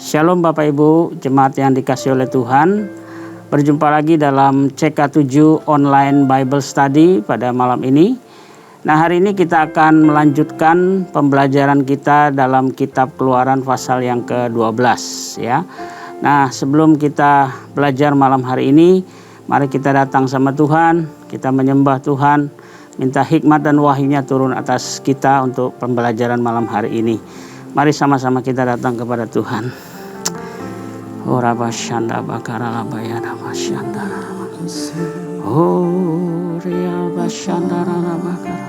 Shalom Bapak Ibu, jemaat yang dikasihi oleh Tuhan. Berjumpa lagi dalam CK7 Online Bible Study pada malam ini. Nah, hari ini kita akan melanjutkan pembelajaran kita dalam kitab Keluaran pasal yang ke-12 ya. Nah, sebelum kita belajar malam hari ini, mari kita datang sama Tuhan, kita menyembah Tuhan, minta hikmat dan wahyunya turun atas kita untuk pembelajaran malam hari ini. Mari sama-sama kita datang kepada Tuhan. Ora bashanda bakara labayana bashanda. Oh, ria bashanda bakara.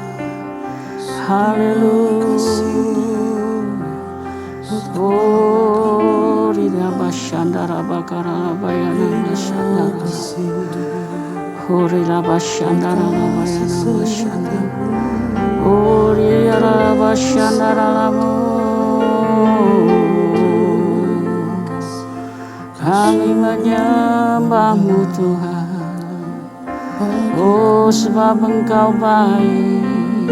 Haleluya. Oh, ria bashanda bakara labayana bashanda. Oh, ria bashanda labayana bashanda. Oh, ria bashanda labayana. Kami menyembah-Mu Tuhan, oh sebab Engkau baik,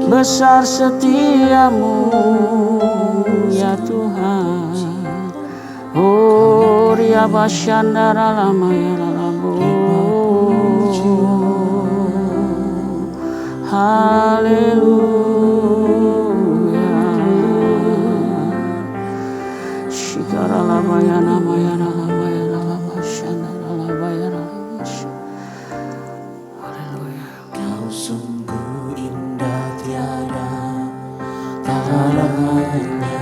besar setia-Mu ya Tuhan. Oh ria bashandara lama ya lalabo. Haleluya. Kau sungguh indah tiada taranya,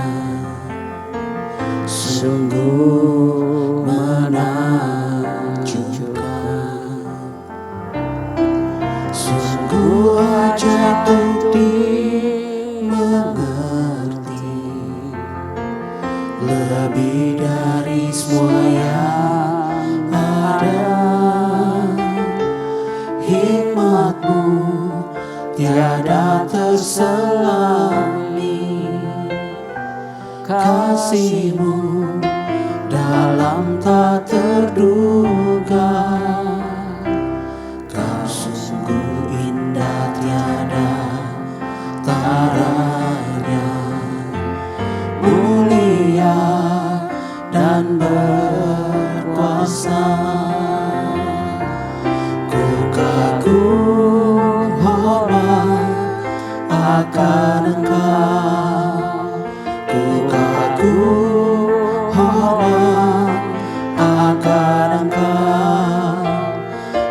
sungguh menakjubkan, sungguh ajaib untuk dimengerti, lebih dari semua yang ada. Hikmat-Mu tiada terselami, kasih-Mu dalam tak terduga. Kau sungguh indah tiada taranya, mulia dan berkuasa. Ku kagum hormat akan Engkau, ku kagum hormat akan Engkau.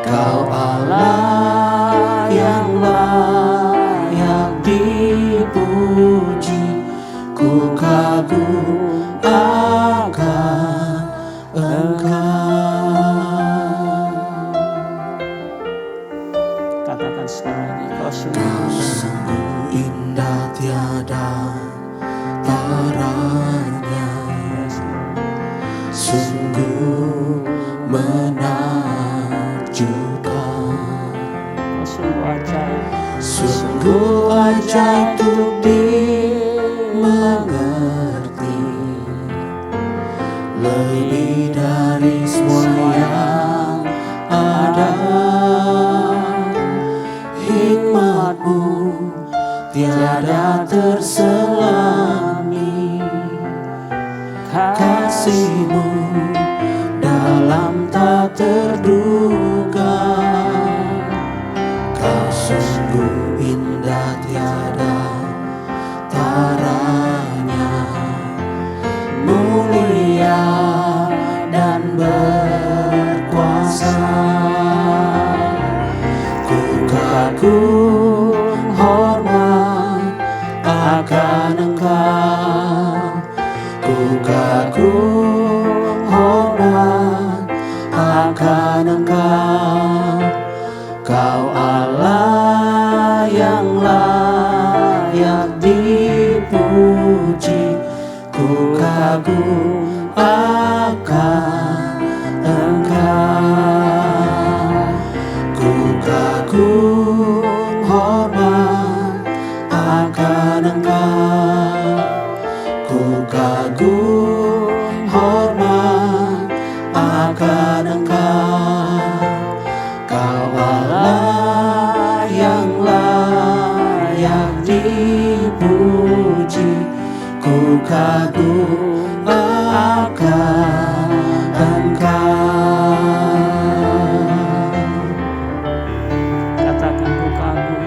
Kau Allah yang layak dipuji, ku kagum akan Engkau. Katakan sekali lagi, Kau sungguh indah tiada taranya, sungguh menakjubkan, sungguh ajaib untuk dimengerti, lebih dari semua yang ada. Hikmat-Mu tiada terselami, kasih-Mu dalam tak terduga. Kau sungguh indah tiada taranya, mulia dan berkuasa. Ku kagum hormat akan Engkau, ku kagum hormat akan Engkau. Kau Allah yang layak dipuji, ku kagum akan Engkau. Ku kagum hormat akan Engkau, ku kagum hormat akan Engkau. Kau Allah yang layak dipuji, kagum akan Engkau. Katakan ku kagum.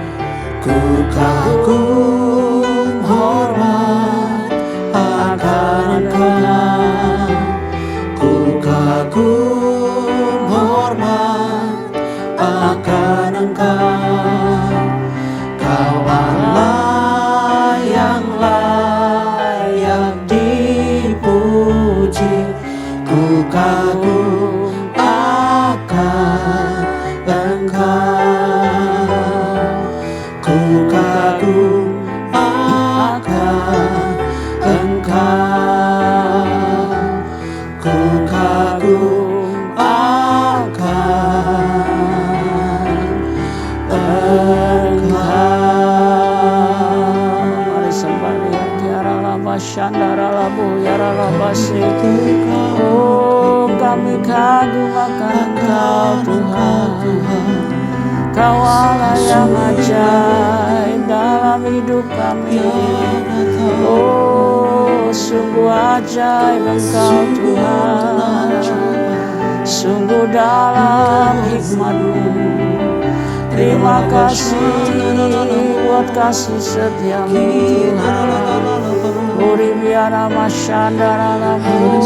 Ku kagum hormat akan Engkau. Ku kagum hormat akan Engkau. Kau Allah yang layak dipuji. Ku kagum akan Engkau. Ku kagum akan Engkau. Ku kagum akan Engkau. Mari sembah Dia. Tiara lama syandara labu yara labasi. Oh, kami kagum akan Engkau Tuhan. Kau Allah yang ajaib dalam hidup kami. Oh, sungguh ajaib Engkau Tuhan. Sungguh dalam hikmat-Mu. Terima kasih buat kasih setia-Mu Tuhan. Uri biara masyandara lamu.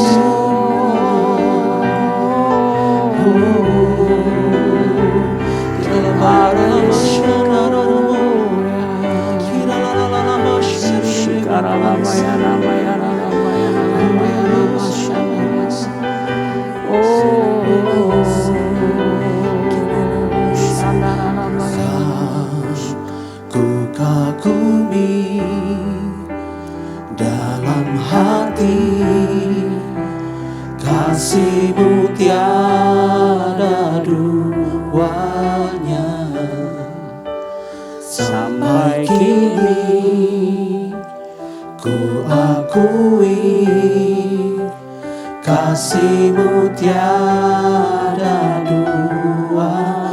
Ku kagumi dalam hati, kasih-Mu tiada duanya. Sampai kini ku akui, kasih-Mu tiada duanya.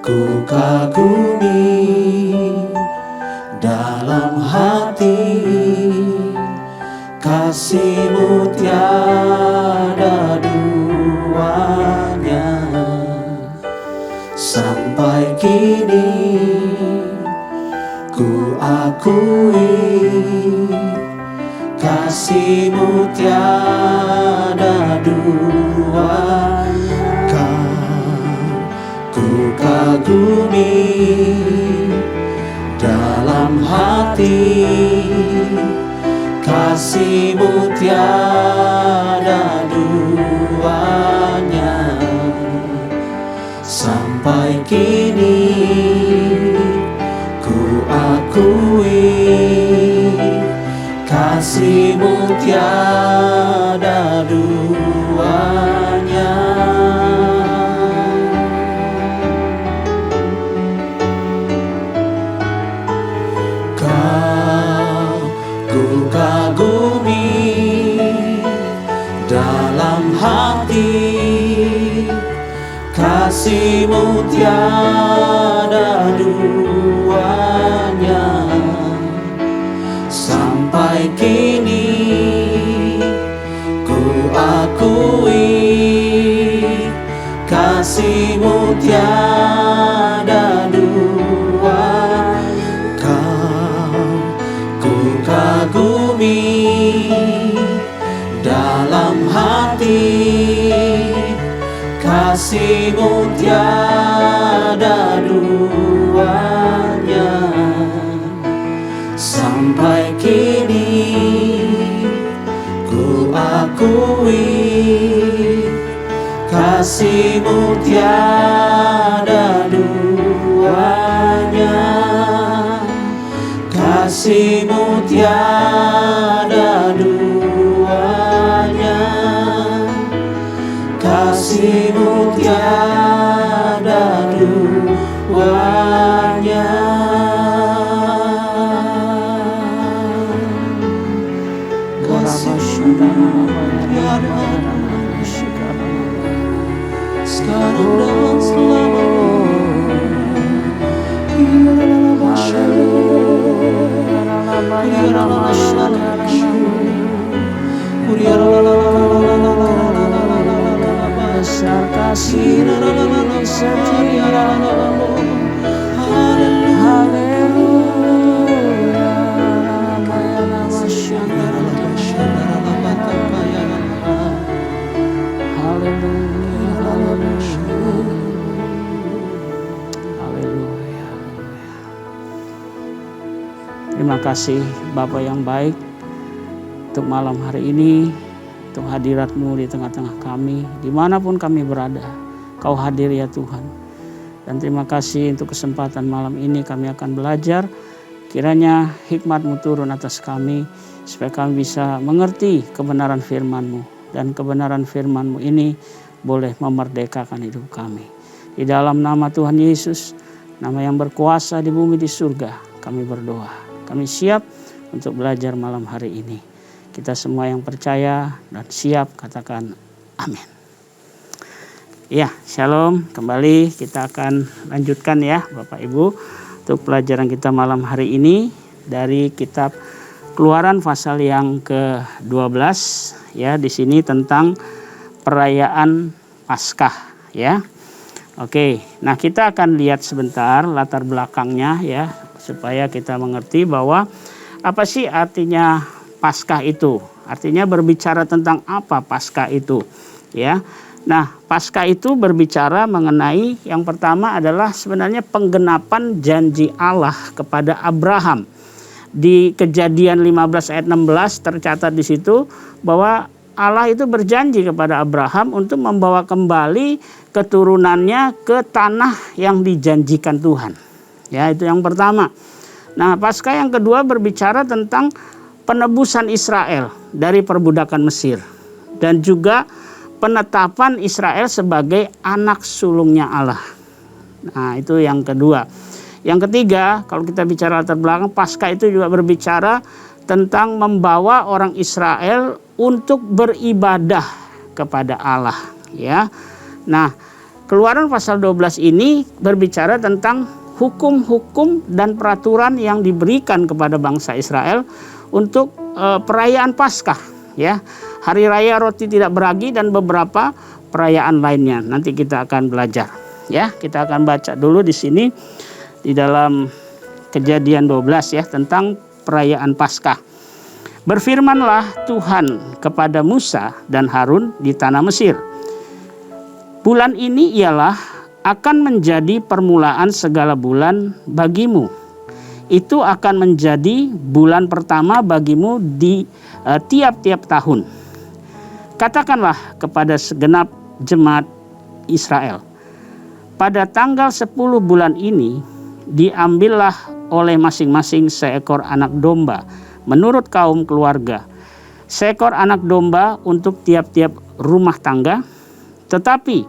Ku kagumi dalam hati, kasih-Mu tiada duanya. Sampai kini ku akui, kasih-Mu tiada duanya. Ku kagumi dalam hati, kasih-Mu tiada duanya. Sampai kini ku akui, kasih-Mu tiada duanya. Ku kagumi dalam hati, kasih-Mu tiada duanya. Sampai kini ku akui, kasih-Mu tiada duanya. Ku kagumi dalam hati, kasih-Mu tiada duanya. Sampai kini ku akui, kasih-Mu tiada duanya. Kasih-Mu tiada duanya. Kasih-Mu tiada duanya. Kasih-Mu tiada sekarang dan selamanya. Terima kasih Bapa yang baik untuk malam hari ini, untuk hadirat-Mu di tengah-tengah kami, dimanapun kami berada. Kau hadir ya Tuhan. Dan terima kasih untuk kesempatan malam ini kami akan belajar. Kiranya hikmat-Mu turun atas kami, supaya kami bisa mengerti kebenaran firman-Mu. Dan kebenaran firman-Mu ini boleh memerdekakan hidup kami. Di dalam nama Tuhan Yesus, nama yang berkuasa di bumi di surga, kami berdoa. Kami siap untuk belajar malam hari ini. Kita semua yang percaya dan siap katakan amin. Ya, shalom. Kembali kita akan lanjutkan ya Bapak Ibu untuk pelajaran kita malam hari ini dari kitab Keluaran pasal yang ke-12 ya, di sini tentang perayaan Paskah ya. Oke, nah kita akan lihat sebentar latar belakangnya ya, supaya kita mengerti bahwa apa sih artinya Paskah itu. Artinya berbicara tentang apa Paskah itu ya. Nah, Paskah itu berbicara mengenai yang pertama adalah sebenarnya penggenapan janji Allah kepada Abraham. Di Kejadian 15 ayat 16 tercatat di situ bahwa Allah itu berjanji kepada Abraham untuk membawa kembali keturunannya ke tanah yang dijanjikan Tuhan. Ya, itu yang pertama. Nah, Paskah yang kedua berbicara tentang penebusan Israel dari perbudakan Mesir. Dan juga penetapan Israel sebagai anak sulungnya Allah. Nah, itu yang kedua. Yang ketiga, kalau kita bicara latar belakang, Paskah itu juga berbicara tentang membawa orang Israel untuk beribadah kepada Allah ya. Nah, Keluaran pasal 12 ini berbicara tentang hukum-hukum dan peraturan yang diberikan kepada bangsa Israel untuk perayaan Paskah ya. Hari raya roti tidak beragi dan beberapa perayaan lainnya. Nanti kita akan belajar ya. Kita akan baca dulu di sini di dalam Kejadian 12 ya, tentang perayaan Paskah. Berfirmanlah Tuhan kepada Musa dan Harun di tanah Mesir. Bulan ini ialah akan menjadi permulaan segala bulan bagimu. Itu akan menjadi bulan pertama bagimu di tiap-tiap tahun. Katakanlah kepada segenap jemaat Israel, pada tanggal 10 bulan ini diambillah oleh masing-masing seekor anak domba menurut kaum keluarga, seekor anak domba untuk tiap-tiap rumah tangga. Tetapi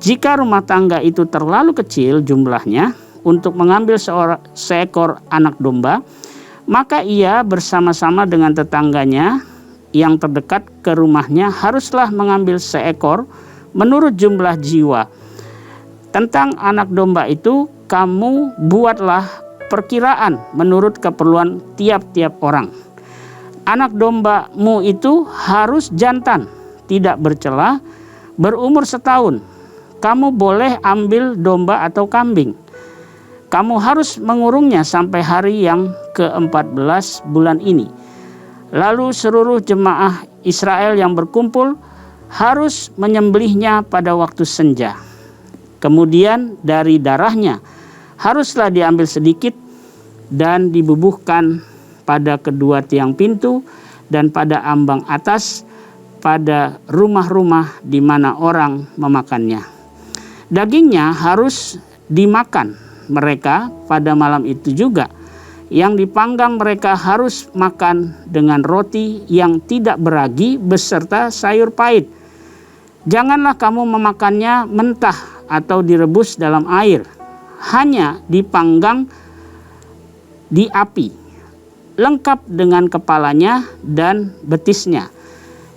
jika rumah tangga itu terlalu kecil jumlahnya untuk mengambil seekor anak domba, maka ia bersama-sama dengan tetangganya yang terdekat ke rumahnya haruslah mengambil seekor menurut jumlah jiwa. Tentang anak domba itu kamu buatlah perkiraan menurut keperluan tiap-tiap orang. Anak dombamu itu harus jantan, tidak bercela, berumur setahun. Kamu boleh ambil domba atau kambing. Kamu harus mengurungnya sampai hari yang ke-14 bulan ini. Lalu seluruh jemaah Israel yang berkumpul harus menyembelihnya pada waktu senja. Kemudian dari darahnya haruslah diambil sedikit dan dibubuhkan pada kedua tiang pintu dan pada ambang atas pada rumah-rumah di mana orang memakannya. Dagingnya harus dimakan mereka pada malam itu juga. Yang dipanggang mereka harus makan dengan roti yang tidak beragi beserta sayur pahit. Janganlah kamu memakannya mentah atau direbus dalam air. Hanya dipanggang di api, lengkap dengan kepalanya dan betisnya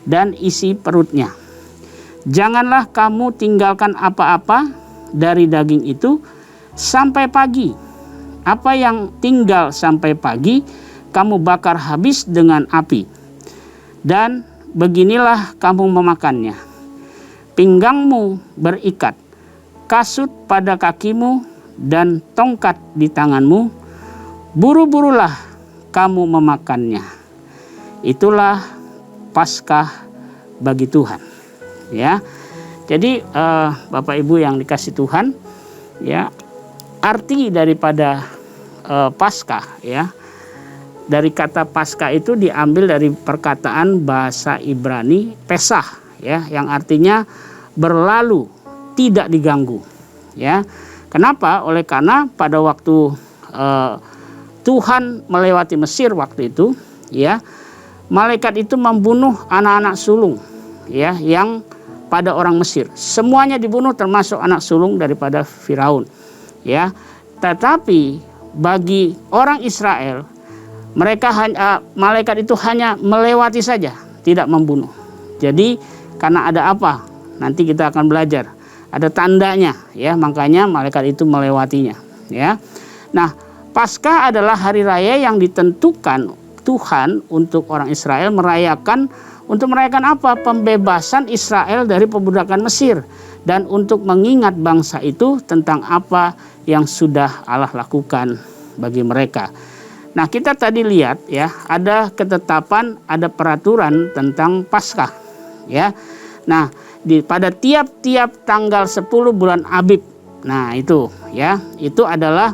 dan isi perutnya. Janganlah kamu tinggalkan apa-apa dari daging itu sampai pagi. Apa yang tinggal sampai pagi kamu bakar habis dengan api. Dan beginilah kamu memakannya. Pinggangmu berikat, kasut pada kakimu dan tongkat di tanganmu. Buru-burulah kamu memakannya. Itulah Paskah bagi Tuhan. Ya, jadi Bapak Ibu yang dikasih Tuhan, ya, arti daripada Paskah ya dari kata Paskah itu diambil dari perkataan bahasa Ibrani Pesah, ya, yang artinya berlalu, tidak diganggu, ya. Kenapa? Oleh karena pada waktu Tuhan melewati Mesir waktu itu, ya, malaikat itu membunuh anak-anak sulung, ya, yang pada orang Mesir. Semuanya dibunuh termasuk anak sulung daripada Firaun, ya. Tetapi bagi orang Israel, malaikat itu hanya melewati saja, tidak membunuh. Jadi karena ada apa? Nanti kita akan belajar. Ada tandanya, ya, makanya malaikat itu melewatinya, ya. Nah, Paskah adalah hari raya yang ditentukan Tuhan untuk orang Israel merayakan apa? Pembebasan Israel dari perbudakan Mesir, dan untuk mengingat bangsa itu tentang apa yang sudah Allah lakukan bagi mereka. Nah, kita tadi lihat, ya, ada ketetapan, ada peraturan tentang Paskah, ya. Nah, pada tiap-tiap tanggal 10 bulan Abib. Nah, itu, ya, itu adalah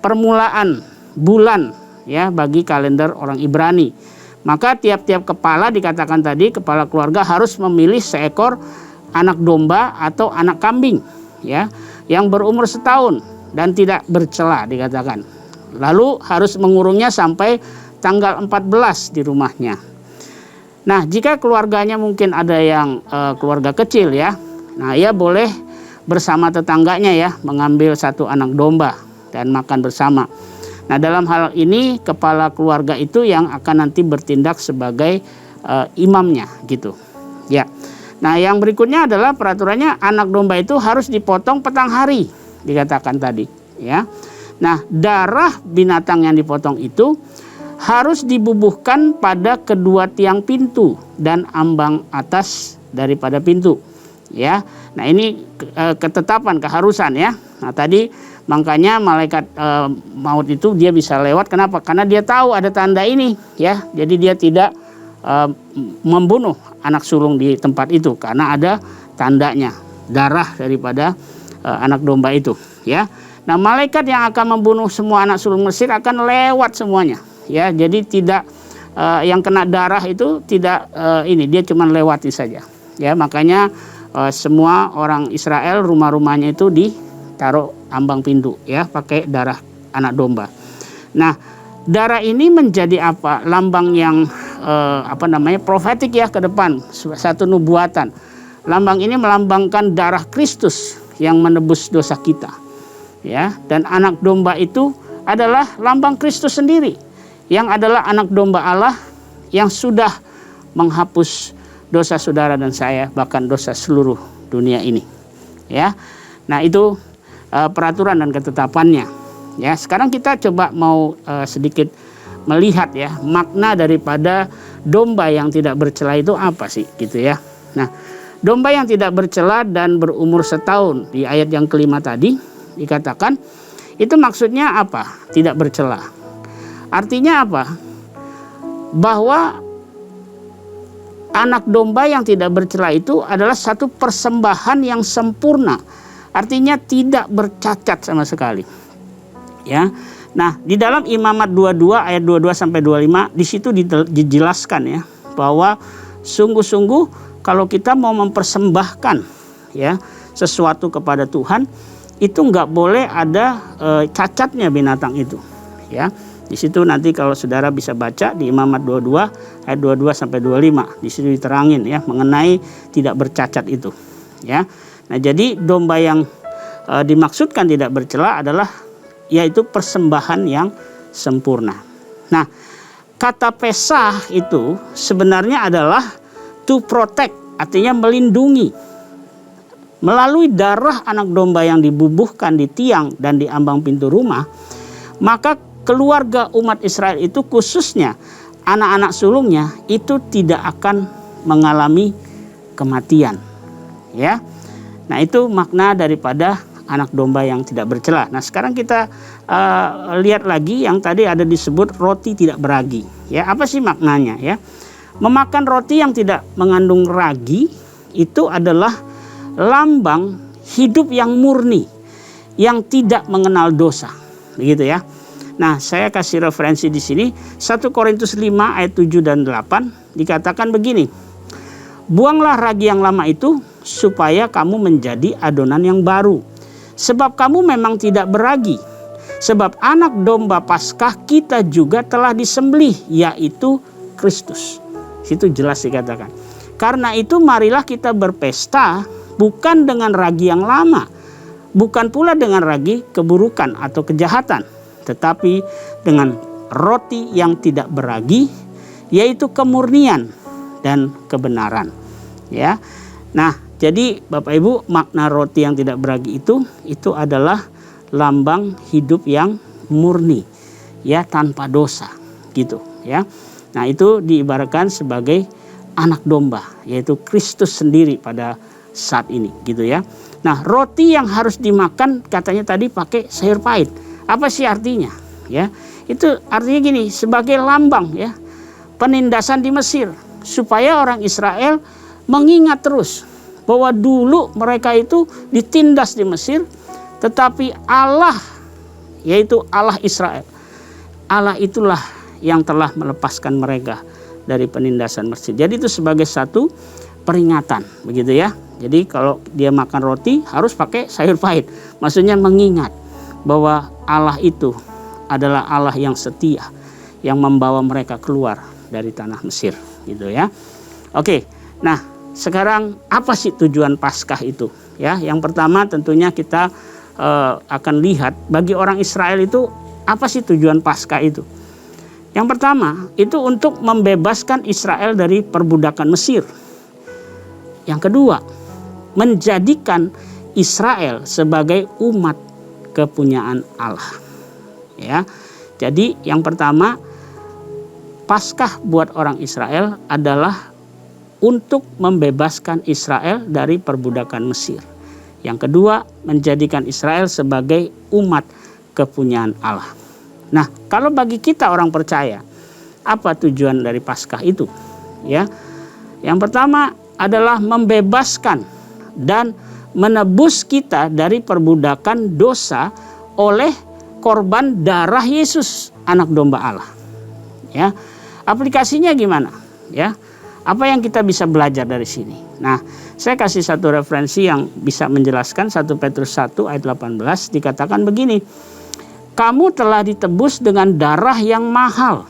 permulaan bulan, ya, bagi kalender orang Ibrani. Maka tiap-tiap kepala, dikatakan tadi, kepala keluarga harus memilih seekor anak domba atau anak kambing, ya, yang berumur setahun dan tidak bercela, dikatakan. Lalu harus mengurungnya sampai tanggal 14 di rumahnya. Nah, jika keluarganya mungkin ada yang keluarga kecil, ya, nah, ia boleh bersama tetangganya, ya, mengambil satu anak domba dan makan bersama. Nah, dalam hal ini kepala keluarga itu yang akan nanti bertindak sebagai imamnya, gitu, ya. Nah, yang berikutnya adalah peraturannya anak domba itu harus dipotong petang hari, dikatakan tadi, ya. Nah, darah binatang yang dipotong itu harus dibubuhkan pada kedua tiang pintu dan ambang atas daripada pintu, ya. Nah, ini ketetapan, keharusan, ya. Nah, tadi makanya malaikat maut itu dia bisa lewat. Kenapa? Karena dia tahu ada tanda ini, ya. Jadi dia tidak membunuh anak sulung di tempat itu karena ada tandanya, darah daripada anak domba itu, ya. Nah, malaikat yang akan membunuh semua anak sulung Mesir akan lewat semuanya, ya. Jadi tidak yang kena darah itu tidak dia cuma lewati saja, ya. Makanya semua orang Israel rumah-rumahnya itu ditaruh ambang pintu, ya, pakai darah anak domba. Nah, darah ini menjadi apa? Lambang yang profetik, ya, ke depan, satu nubuatan. Lambang ini melambangkan darah Kristus yang menebus dosa kita, ya. Dan anak domba itu adalah lambang Kristus sendiri, yang adalah anak domba Allah yang sudah menghapus dosa saudara dan saya, bahkan dosa seluruh dunia ini, ya. Nah, itu peraturan dan ketetapannya, ya. Sekarang kita coba mau sedikit melihat, ya, makna daripada domba yang tidak bercela itu apa sih, gitu, ya. Nah, domba yang tidak bercela dan berumur setahun di ayat yang kelima tadi dikatakan itu maksudnya apa? Tidak bercela. Artinya apa? Bahwa anak domba yang tidak bercela itu adalah satu persembahan yang sempurna. Artinya tidak bercacat sama sekali, ya. Nah, di dalam Imamat 22 ayat 22 sampai 25 di situ dijelaskan, ya, bahwa sungguh-sungguh kalau kita mau mempersembahkan, ya, sesuatu kepada Tuhan, itu nggak boleh ada cacatnya binatang itu, ya. Di situ nanti kalau saudara bisa baca di Imamat 22 ayat 22 sampai 25, di situ diterangin, ya, mengenai tidak bercacat itu, ya. Nah, jadi domba yang dimaksudkan tidak bercela adalah yaitu persembahan yang sempurna. Nah, kata Pesah itu sebenarnya adalah to protect, artinya melindungi. Melalui darah anak domba yang dibubuhkan di tiang dan di ambang pintu rumah, maka keluarga umat Israel itu, khususnya anak-anak sulungnya, itu tidak akan mengalami kematian, ya. Nah, itu makna daripada anak domba yang tidak bercela. Nah, sekarang kita lihat lagi yang tadi ada disebut roti tidak beragi, ya. Apa sih maknanya, ya? Memakan roti yang tidak mengandung ragi itu adalah lambang hidup yang murni, yang tidak mengenal dosa, begitu, ya. Nah, saya kasih referensi di sini 1 Korintus 5 ayat 7 dan 8 dikatakan begini. Buanglah ragi yang lama itu supaya kamu menjadi adonan yang baru. Sebab kamu memang tidak beragi. Sebab anak domba Paskah kita juga telah disembelih, yaitu Kristus. Situ jelas dikatakan. Karena itu marilah kita berpesta bukan dengan ragi yang lama, bukan pula dengan ragi keburukan atau kejahatan, tetapi dengan roti yang tidak beragi, yaitu kemurnian dan kebenaran. Ya. Nah, jadi Bapak Ibu, makna roti yang tidak beragi itu adalah lambang hidup yang murni, ya, tanpa dosa, gitu, ya. Nah, itu diibaratkan sebagai anak domba, yaitu Kristus sendiri pada saat ini, gitu ya. Nah, roti yang harus dimakan katanya tadi pakai sayur pahit. Apa sih artinya? Ya, itu artinya gini, sebagai lambang, ya, penindasan di Mesir, supaya orang Israel mengingat terus bahwa dulu mereka itu ditindas di Mesir, tetapi Allah, yaitu Allah Israel, Allah itulah yang telah melepaskan mereka dari penindasan Mesir. Jadi itu sebagai satu peringatan, begitu ya. Jadi kalau dia makan roti harus pakai sayur pahit. Maksudnya mengingat bahwa Allah itu adalah Allah yang setia, yang membawa mereka keluar dari tanah Mesir, gitu ya. Oke, nah sekarang apa sih tujuan Paskah itu? Ya, yang pertama tentunya kita akan lihat bagi orang Israel itu apa sih tujuan Paskah itu? Yang pertama itu untuk membebaskan Israel dari perbudakan Mesir. Yang kedua, menjadikan Israel sebagai umat kepunyaan Allah. Ya. Jadi yang pertama, Paskah buat orang Israel adalah untuk membebaskan Israel dari perbudakan Mesir. Yang kedua, menjadikan Israel sebagai umat kepunyaan Allah. Nah, kalau bagi kita orang percaya, apa tujuan dari Paskah itu? Ya. Yang pertama adalah membebaskan dan menebus kita dari perbudakan dosa oleh korban darah Yesus, anak domba Allah. Ya. Aplikasinya gimana? Ya. Apa yang kita bisa belajar dari sini? Nah, saya kasih satu referensi yang bisa menjelaskan. 1 Petrus 1 ayat 18 dikatakan begini. Kamu telah ditebus dengan darah yang mahal,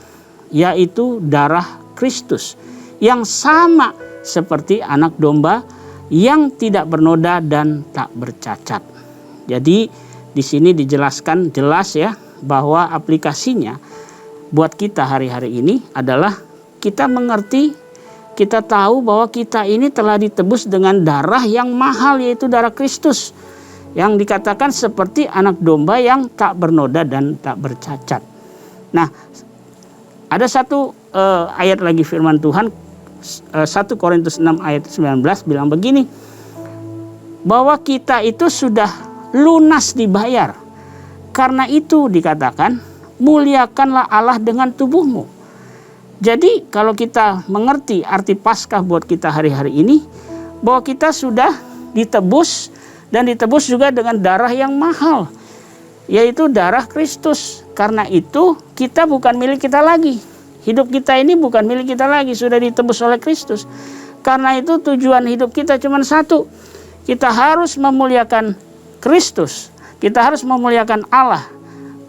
yaitu darah Kristus, yang sama seperti anak domba yang tidak bernoda dan tak bercacat. Jadi di sini dijelaskan jelas ya bahwa aplikasinya buat kita hari-hari ini adalah kita mengerti, kita tahu bahwa kita ini telah ditebus dengan darah yang mahal, yaitu darah Kristus, yang dikatakan seperti anak domba yang tak bernoda dan tak bercacat. Nah, ada satu ayat lagi firman Tuhan, 1 Korintus 6 ayat 19 bilang begini, bahwa kita itu sudah lunas dibayar. Karena itu dikatakan, muliakanlah Allah dengan tubuhmu. Jadi kalau kita mengerti arti Paskah buat kita hari-hari ini, bahwa kita sudah ditebus, dan ditebus juga dengan darah yang mahal, yaitu darah Kristus. Karena itu kita bukan milik kita lagi. Hidup kita ini bukan milik kita lagi, sudah ditebus oleh Kristus. Karena itu tujuan hidup kita cuma satu. Kita harus memuliakan Kristus. Kita harus memuliakan Allah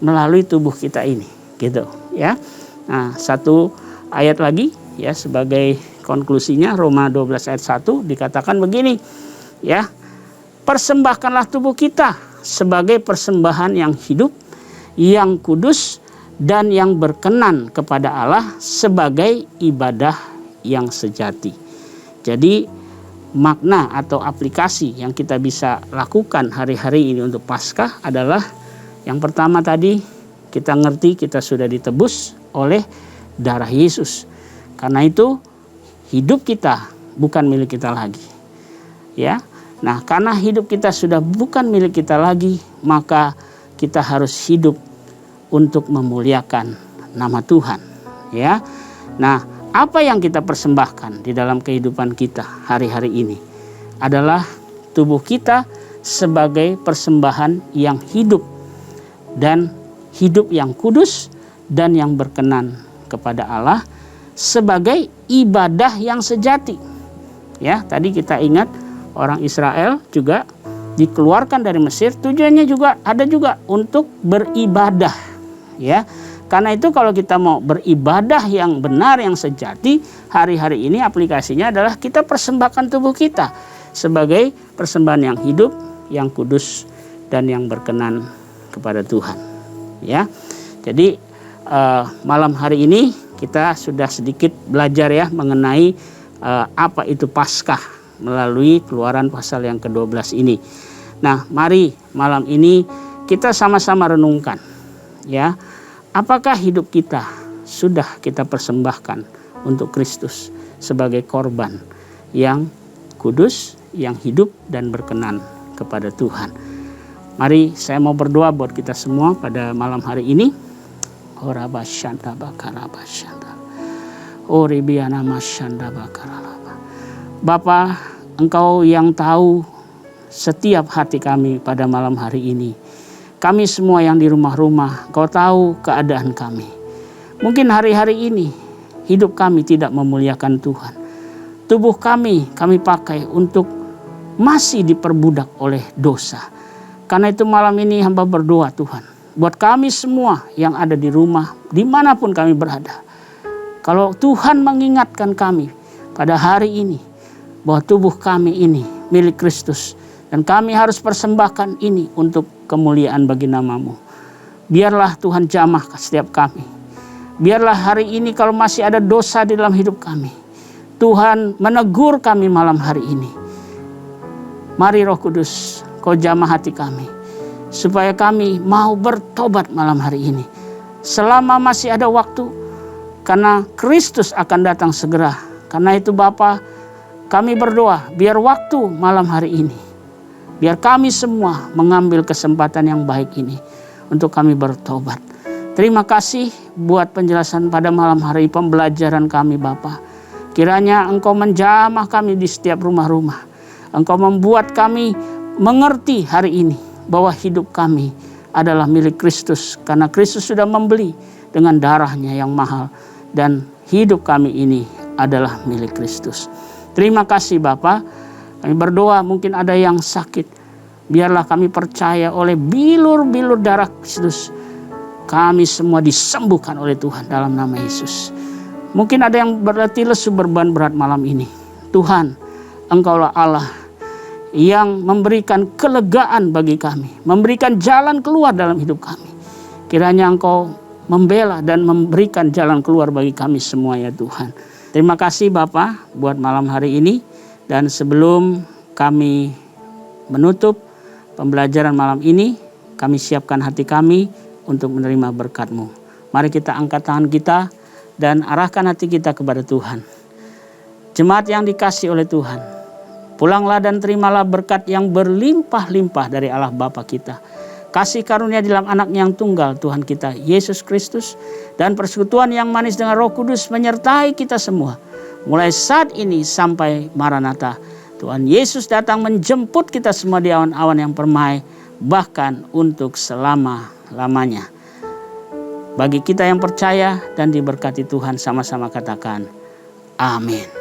melalui tubuh kita ini, gitu ya. Nah, satu ayat lagi ya sebagai konklusinya, Roma 12 ayat 1 dikatakan begini ya. Persembahkanlah tubuh kita sebagai persembahan yang hidup, yang kudus, dan yang berkenan kepada Allah sebagai ibadah yang sejati. Jadi makna atau aplikasi yang kita bisa lakukan hari-hari ini untuk Paskah adalah yang pertama tadi, kita ngerti kita sudah ditebus oleh darah Yesus. Karena itu hidup kita bukan milik kita lagi. Ya. Nah, karena hidup kita sudah bukan milik kita lagi, maka kita harus hidup untuk memuliakan nama Tuhan, ya. Nah, apa yang kita persembahkan di dalam kehidupan kita hari-hari ini adalah tubuh kita sebagai persembahan yang hidup dan hidup yang kudus dan yang berkenan kepada Allah sebagai ibadah yang sejati. Ya, tadi kita ingat orang Israel juga dikeluarkan dari Mesir, tujuannya juga ada juga untuk beribadah. Ya, karena itu kalau kita mau beribadah yang benar, yang sejati, hari-hari ini aplikasinya adalah kita persembahkan tubuh kita sebagai persembahan yang hidup, yang kudus, dan yang berkenan kepada Tuhan. Ya, jadi malam hari ini kita sudah sedikit belajar ya mengenai apa itu Paskah melalui Keluaran pasal yang ke-12 ini. Nah, mari malam ini kita sama-sama renungkan ya, apakah hidup kita sudah kita persembahkan untuk Kristus sebagai korban yang kudus, yang hidup dan berkenan kepada Tuhan. Mari saya mau berdoa buat kita semua pada malam hari ini. Bapa, Engkau yang tahu setiap hati kami pada malam hari ini. Kami semua yang di rumah-rumah, Engkau tahu keadaan kami. Mungkin hari-hari ini hidup kami tidak memuliakan Tuhan. Tubuh kami pakai untuk masih diperbudak oleh dosa. Karena itu malam ini hamba berdoa Tuhan, buat kami semua yang ada di rumah, dimanapun kami berada. Kalau Tuhan mengingatkan kami pada hari ini, bahwa tubuh kami ini milik Kristus. Dan kami harus persembahkan ini untuk kemuliaan bagi nama-Mu. Biarlah Tuhan jamah setiap kami. Biarlah hari ini kalau masih ada dosa di dalam hidup kami, Tuhan menegur kami malam hari ini. Mari Roh Kudus, Kau jamah hati kami, supaya kami mau bertobat malam hari ini. Selama masih ada waktu, karena Kristus akan datang segera. Karena itu Bapa, kami berdoa, biar waktu malam hari ini, biar kami semua mengambil kesempatan yang baik ini untuk kami bertobat. Terima kasih buat penjelasan pada malam hari pembelajaran kami Bapa. Kiranya Engkau menjamah kami di setiap rumah-rumah. Engkau membuat kami mengerti hari ini bahwa hidup kami adalah milik Kristus. Karena Kristus sudah membeli dengan darahnya yang mahal. Dan hidup kami ini adalah milik Kristus. Terima kasih Bapa. Kami berdoa mungkin ada yang sakit. Biarlah kami percaya oleh bilur-bilur darah Kristus, kami semua disembuhkan oleh Tuhan dalam nama Yesus. Mungkin ada yang berlatih lesu beban berat malam ini. Tuhan, Engkaulah Allah yang memberikan kelegaan bagi kami, memberikan jalan keluar dalam hidup kami. Kiranya Engkau membela dan memberikan jalan keluar bagi kami semua ya Tuhan. Terima kasih Bapa buat malam hari ini. Dan sebelum kami menutup pembelajaran malam ini, kami siapkan hati kami untuk menerima berkat-Mu. Mari kita angkat tangan kita dan arahkan hati kita kepada Tuhan. Jemaat yang dikasihi oleh Tuhan, pulanglah dan terimalah berkat yang berlimpah-limpah dari Allah Bapa kita. Kasih karunia di dalam Anak-Nya yang tunggal Tuhan kita Yesus Kristus, dan persekutuan yang manis dengan Roh Kudus menyertai kita semua mulai saat ini sampai Maranatha. Tuhan Yesus datang menjemput kita semua di awan-awan yang permai, bahkan untuk selama-lamanya. Bagi kita yang percaya dan diberkati Tuhan, sama-sama katakan amin.